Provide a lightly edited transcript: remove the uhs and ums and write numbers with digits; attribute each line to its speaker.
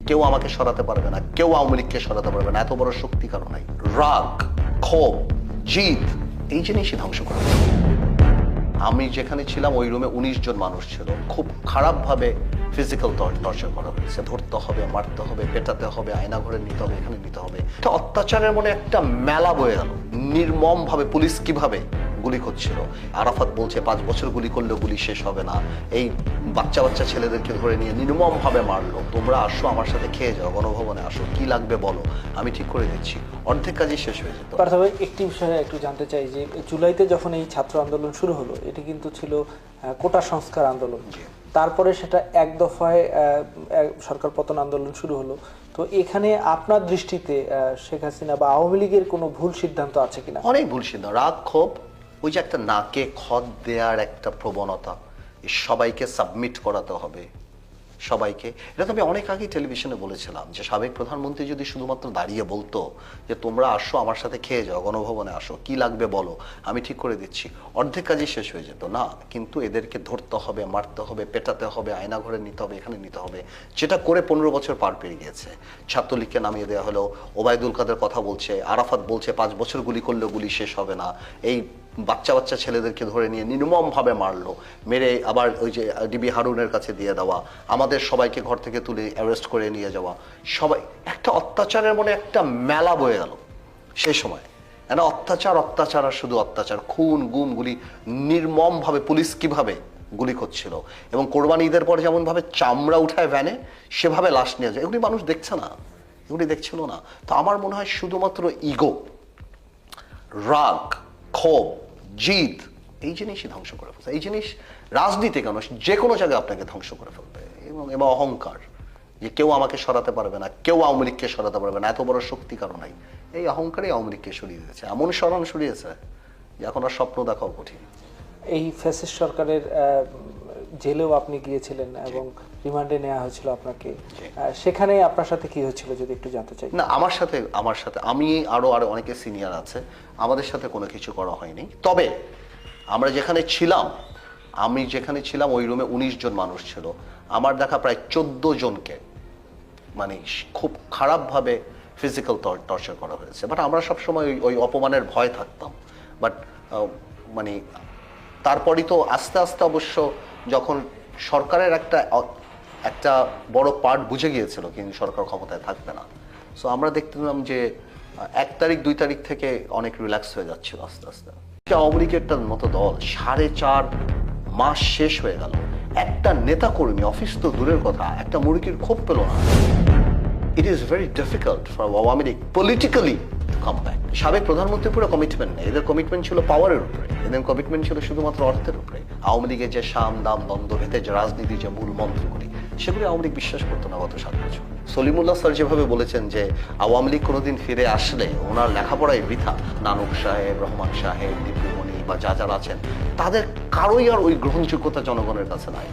Speaker 1: কেউ আমাকে সরাতে পারবে না, কেউ আওয়ামী লীগকে সরাতে পারবে না, এত বড় শক্তি কারো নাই। রাগ, ক্ষোভ, জিদ, এই জিনিসই ধ্বংস করে। আমি যেখানে ছিলাম ওই রুমে 19 জন মানুষ ছিল। খুব খারাপভাবে ফিজিক্যাল টর্চার করা হয়েছে। ধরতে হবে, মারতে হবে, পেটাতে হবে, আয়না ঘরে নিতে হবে, এখানে নিতে হবে। একটা অত্যাচারের মনে একটা মেলা বয়ে গেল। নির্মম ভাবে পুলিশ কিভাবে গুলি করছিল। আরাফাত বলছে 5 বছর গুলি করলেও গুলি শেষ হবে না। এই বাচ্চা বাচ্চা ছেলেদেরকে ধরে নিয়ে নির্মম ভাবে মারলো। তোমরা আসো আমার সাথে খেয়ে যাও, গণভবনে আসো, কি লাগবে বলো, আমি ঠিক করে দিচ্ছি। অর্ধেক কাজই শেষ হয়ে যেত।
Speaker 2: তবে একটি বিষয়ে একটু জানতে চাই যে জুলাইতে যখন এই ছাত্র আন্দোলন শুরু হলো, এটি কিন্তু ছিল কোটা সংস্কার আন্দোলন। তারপরে সেটা এক দফায় সরকার পতন আন্দোলন শুরু হলো। তো এখানে আপনার দৃষ্টিতে শেখ হাসিনা বা আওয়ামী লীগের কোনো ভুল সিদ্ধান্ত আছে কিনা?
Speaker 1: অনেক ভুল সিদ্ধান্ত। রাগ, ক্ষোভ, ওই যে একটা নাকে খত দেওয়ার একটা প্রবণতা, সবাইকে সাবমিট করাতে হবে সবাইকে। এটা তো আমি অনেক আগেই টেলিভিশনে বলেছিলাম যে সাবেক প্রধানমন্ত্রী যদি শুধুমাত্র দাঁড়িয়ে বলতো যে তোমরা আসো আমার সাথে খেয়ে যাও, গণভবনে আসো, কি লাগবে বলো, আমি ঠিক করে দিচ্ছি, অর্ধেক কাজই শেষ হয়ে যেত। না, কিন্তু এদেরকে ধরতে হবে, মারতে হবে, পেটাতে হবে, আয়না ঘরে নিতে হবে, এখানে নিতে হবে, যেটা করে 15 বছর পার পেয়ে গিয়েছে। ছাত্রলীগকে নামিয়ে দেওয়া হলো। ওবায়দুল কাদের কথা বলছে, আরাফাত বলছে 5 বছর গুলি করলেও গুলি শেষ হবে না। এই বাচ্চা বাচ্চা ছেলেদেরকে ধরে নিয়ে নির্মম ভাবে মারলো, মেরে আবার ওই যে ডিবি হারুনের কাছে দিয়ে দেওয়া, আমাদের সবাইকে ঘর থেকে তুলে অ্যারেস্ট করে নিয়ে যাওয়া, সবাই একটা অত্যাচারের মনে একটা মেলা বয়ে গেল সেই সময়। একটা অত্যাচার অত্যাচার আর শুধু অত্যাচার, খুন গুম গুলি, নির্মম ভাবে পুলিশ কিভাবে গুলি করছিল। এবং কোরবানি ঈদের পর যেমন ভাবে চামড়া উঠায় ভ্যানে, সেভাবে লাশ নিয়ে যায়। এগুলি মানুষ দেখছে না, এগুলি দেখছিল না। তো আমার মনে হয় শুধুমাত্র ইগো, রাগ, ক্ষোভ, জিদ, এই জিনিসই ধ্বংস করে ফেলছে। এই জিনিস রাজনীতি কেন, যে কোনো জায়গায় আপনাকে ধ্বংস করে ফেলবে। এবং অহংকার, যে কেউ আমাকে সরাতে পারবে না, কেউ আওয়ামী লীগকে সরাতে পারবে না, এত বড় শক্তি কারো নাই। এই অহংকারই আওয়ামী লীগকে সরিয়ে দিয়েছে, এমন সরান সরিয়েছে যে এখন আর স্বপ্ন দেখাও কঠিন।
Speaker 2: এই ফ্যাসিস্ট সরকারের জেলেও আপনি গিয়েছিলেন এবং রিমান্ডে নেওয়া হয়েছিল আপনাকে। সেখানে আপনার সাথে কি হয়েছিল যদি একটু জানতে চাই।
Speaker 1: না, আমার সাথে আমি আরো অনেকে সিনিয়র আছে, আমাদের সাথে কোনো কিছু করা হয়নি। তবে আমরা যেখানে ছিলাম ওই রুমে 19 জন মানুষ ছিল। আমার দেখা প্রায় 14 জনকে মানে খুব খারাপভাবে ফিজিক্যাল টর্চার করা হয়েছে। বাট আমরা সবসময় ওই অপমানের ভয় থাকতাম। বাট মানে তারপরই তো আস্তে আস্তে অবশ্য যখন সরকারের একটা বড় পার্ট বুঝে গিয়েছিল কিন্তু সরকার ক্ষমতায় থাকবে না, সো আমরা দেখতে পেলাম যে 1 তারিখ 2 তারিখ থেকে অনেক রিল্যাক্স হয়ে যাচ্ছিল আস্তে আস্তে। আওয়ামী লীগের মতো দল 4.5 মাস শেষ হয়ে গেল, একটা নেতা কর্মী, অফিস তো দূরের কথা, একটা মুরগির খোপ পেল না। It is very difficult for Awami League politically to come back. সাবেক প্রধানমন্ত্রীর পুরো কমিটমেন্ট নেই, এদের কমিটমেন্ট ছিল পাওয়ারের উপরে, এদের কমিটমেন্ট ছিল শুধুমাত্র অর্থের উপরে। আওয়ামী লীগের যে সাম দাম দ্বন্দ্ব ভেদে যে রাজনীতি, যে মূল মন্ত্রগুলি, সেগুলি আওয়ামী লীগ বিশ্বাস করতো না গত 7 বছর। সলিমুল্লাহ স্যার যেভাবে বলেছেন যে আওয়ামী লীগ কোনোদিন ফিরে আসলে ওনার লেখাপড়াই বৃথা, নানক সাহেব, রহমান সাহেব, দীপুমণি বা যারা আছেন, তাদের কারোই আর ওই গ্রহণযোগ্যতা জনগণের কাছে নাই।